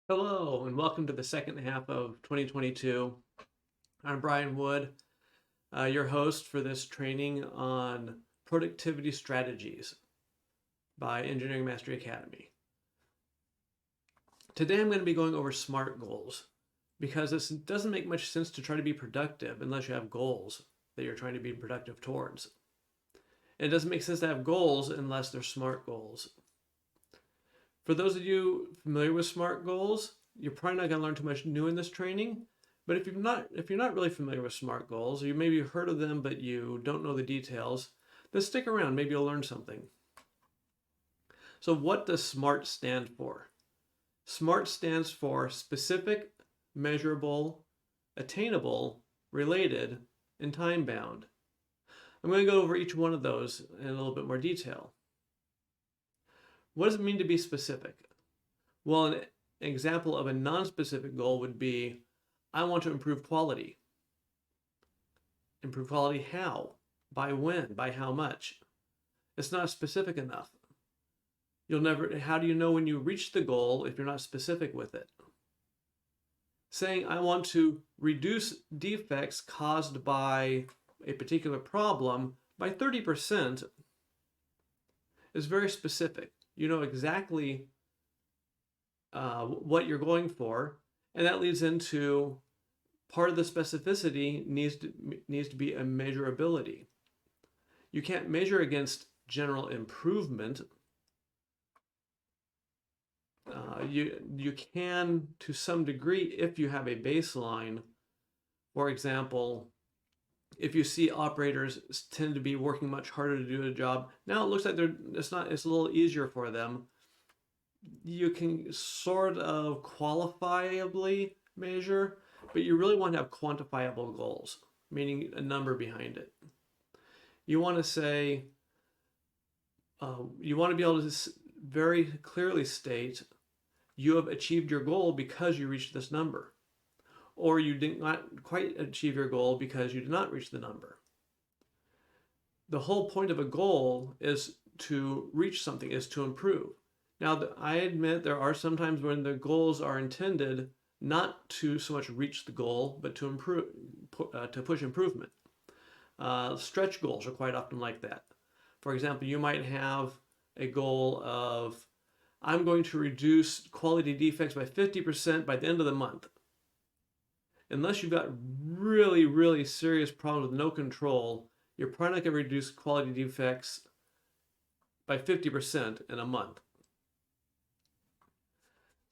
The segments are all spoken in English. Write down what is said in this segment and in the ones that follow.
Hello, and welcome to the second half of 2022. I'm Brian Wood, your host for this training on productivity strategies by Engineering Mastery Academy. Today I'm going to be going over SMART goals because it doesn't make much sense to try to be productive unless you have goals that you're trying to be productive towards. And it doesn't make sense to have goals unless they're SMART goals. For those of you familiar with SMART goals, you're probably not going to learn too much new in this training. But if you're not really familiar with SMART goals, or you maybe heard of them but you don't know the details, then stick around. Maybe you'll learn something. So what does SMART stand for? SMART stands for specific, measurable, attainable, related, and time-bound. I'm going to go over each one of those in a little bit more detail. What does it mean to be specific? Well, an example of a non-specific goal would be, I want to improve quality. Improve quality how? By when? By how much? It's not specific enough. How do you know when you reach the goal if you're not specific with it? Saying I want to reduce defects caused by a particular problem by 30% is very specific. You know exactly what you're going for, and that leads into part of the specificity needs to be a measurability. You can't measure against general improvement. You can to some degree if you have a baseline. For example, if you see operators tend to be working much harder to do a job, now it looks like it's a little easier for them. You can sort of qualifiably measure, but you really want to have quantifiable goals, meaning a number behind it. You want to say, you want to be able to very clearly state you have achieved your goal because you reached this number, or you did not quite achieve your goal because you did not reach the number. The whole point of a goal is to reach something, is to improve. Now, I admit there are some times when the goals are intended not to so much reach the goal, but to improve, to push improvement. Stretch goals are quite often like that. For example, you might have a goal of, I'm going to reduce quality defects by 50% by the end of the month. Unless you've got really, really serious problems with no control, you're probably not going to reduce quality defects by 50% in a month.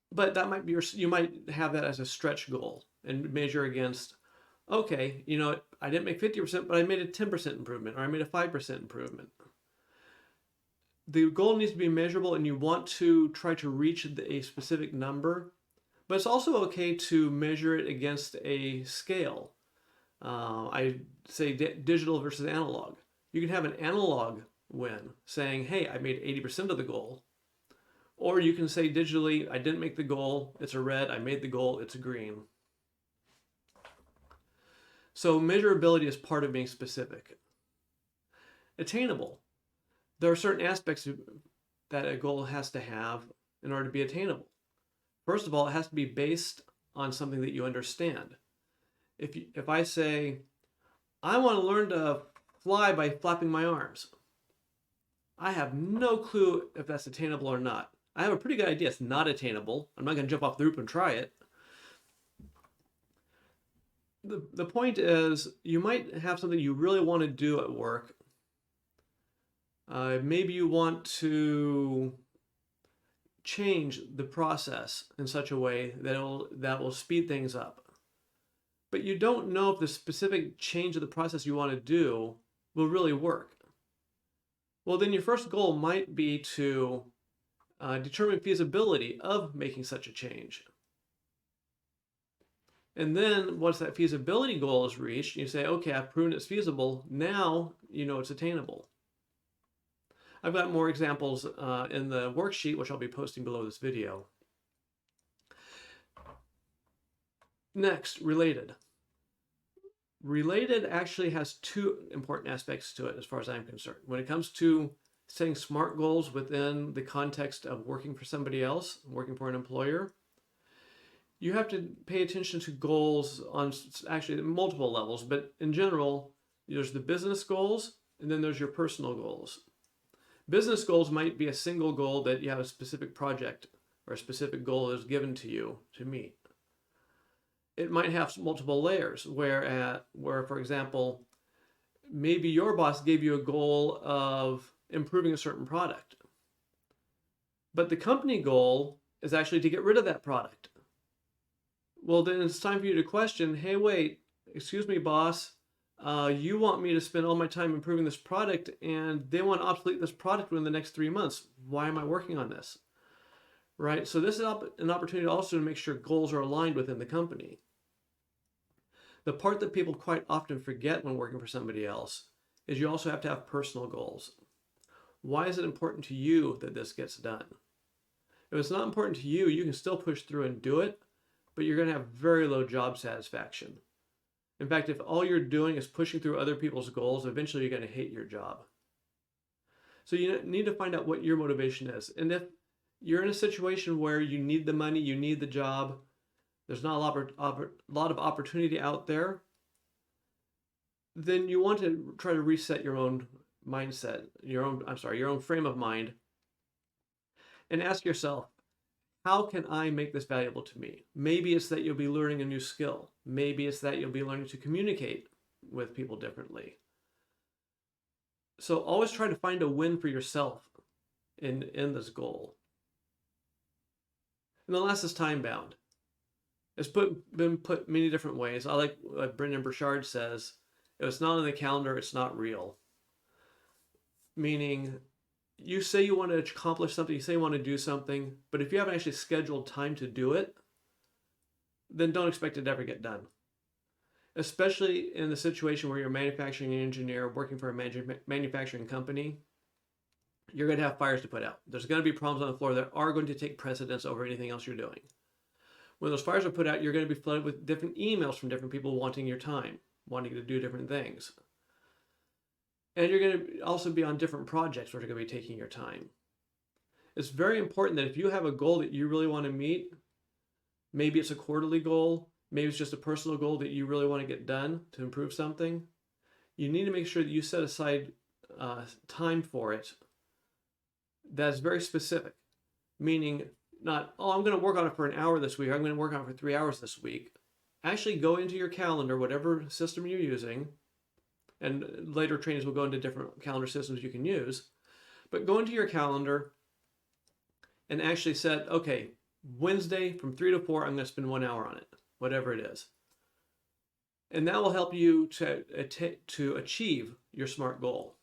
But that might be you might have that as a stretch goal and measure against, okay, I didn't make 50%, but I made a 10% improvement, or I made a 5% improvement. The goal needs to be measurable, and you want to try to reach a specific number, but it's also okay to measure it against a scale. I say digital versus analog. You can have an analog win, saying, hey, I made 80% of the goal. Or you can say digitally, I didn't make the goal, it's a red, I made the goal, it's a green. So measurability is part of being specific. Attainable. There are certain aspects that a goal has to have in order to be attainable. First of all, it has to be based on something that you understand. If I say, I want to learn to fly by flapping my arms, I have no clue if that's attainable or not. I have a pretty good idea it's not attainable. I'm not going to jump off the roof and try it. The point is, you might have something you really want to do at work. Maybe you want to change the process in such a way that will speed things up. But you don't know if the specific change of the process you want to do will really work. Well, then your first goal might be to determine feasibility of making such a change. And then once that feasibility goal is reached, you say, okay, I've proven it's feasible. Now you know it's attainable. I've got more examples in the worksheet, which I'll be posting below this video. Next, related. Related actually has two important aspects to it as far as I'm concerned. When it comes to setting SMART goals within the context of working for somebody else, working for an employer, You have to pay attention to goals on actually multiple levels, but in general, there's the business goals and then there's your personal goals. Business goals might be a single goal that you have a specific project or a specific goal is given to you to meet. It might have multiple layers where, for example, maybe your boss gave you a goal of improving a certain product, but the company goal is actually to get rid of that product. Well, then it's time for you to question, hey, wait, excuse me, boss, you want me to spend all my time improving this product and they want to obsolete this product within the next 3 months. Why am I working on this? Right? So this is an opportunity also to make sure goals are aligned within the company. The part that people quite often forget when working for somebody else is you also have to have personal goals. Why is it important to you that this gets done? If it's not important to you, you can still push through and do it, but you're going to have very low job satisfaction. In fact, if all you're doing is pushing through other people's goals, eventually you're going to hate your job. So you need to find out what your motivation is. And if you're in a situation where you need the money, you need the job, there's not a lot of opportunity out there, then you want to try to reset your own mindset, your own frame of mind, and ask yourself, how can I make this valuable to me? Maybe it's that you'll be learning a new skill. Maybe it's that you'll be learning to communicate with people differently. So always try to find a win for yourself in this goal. And the last is time bound. It's been put many different ways. I like what Brendan Burchard says, if it's not on the calendar, it's not real. Meaning, you say you want to accomplish something, you say you want to do something, but if you haven't actually scheduled time to do it, then don't expect it to ever get done. Especially in the situation where you're a manufacturing engineer working for a manufacturing company, you're going to have fires to put out. There's going to be problems on the floor that are going to take precedence over anything else you're doing. When those fires are put out, you're going to be flooded with different emails from different people wanting your time, wanting to do different things. And you're going to also be on different projects which are going to be taking your time. It's very important that if you have a goal that you really want to meet, maybe it's a quarterly goal, maybe it's just a personal goal that you really want to get done to improve something, you need to make sure that you set aside time for it that's very specific. Meaning not, oh, I'm going to work on it for an hour this week, I'm going to work on it for 3 hours this week. Actually go into your calendar, whatever system you're using, and later trainings will go into different calendar systems you can use, but go into your calendar and actually set, okay, Wednesday from 3 to 4, I'm going to spend 1 hour on it, whatever it is. And that will help you to achieve your SMART goal.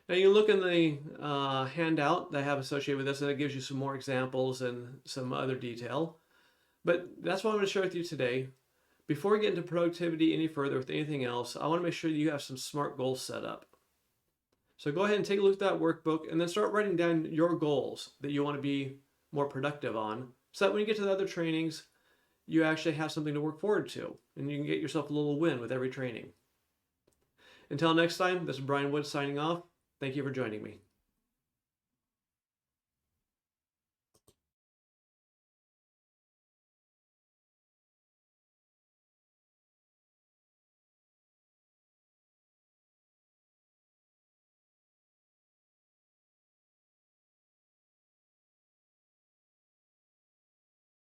Now you look in the handout that I have associated with this, and it gives you some more examples and some other detail. But that's what I'm going to share with you today. Before we get into productivity any further with anything else, I want to make sure that you have some SMART goals set up. So go ahead and take a look at that workbook and then start writing down your goals that you want to be more productive on, so that when you get to the other trainings, you actually have something to work forward to and you can get yourself a little win with every training. Until next time, this is Brian Woods signing off. Thank you for joining me.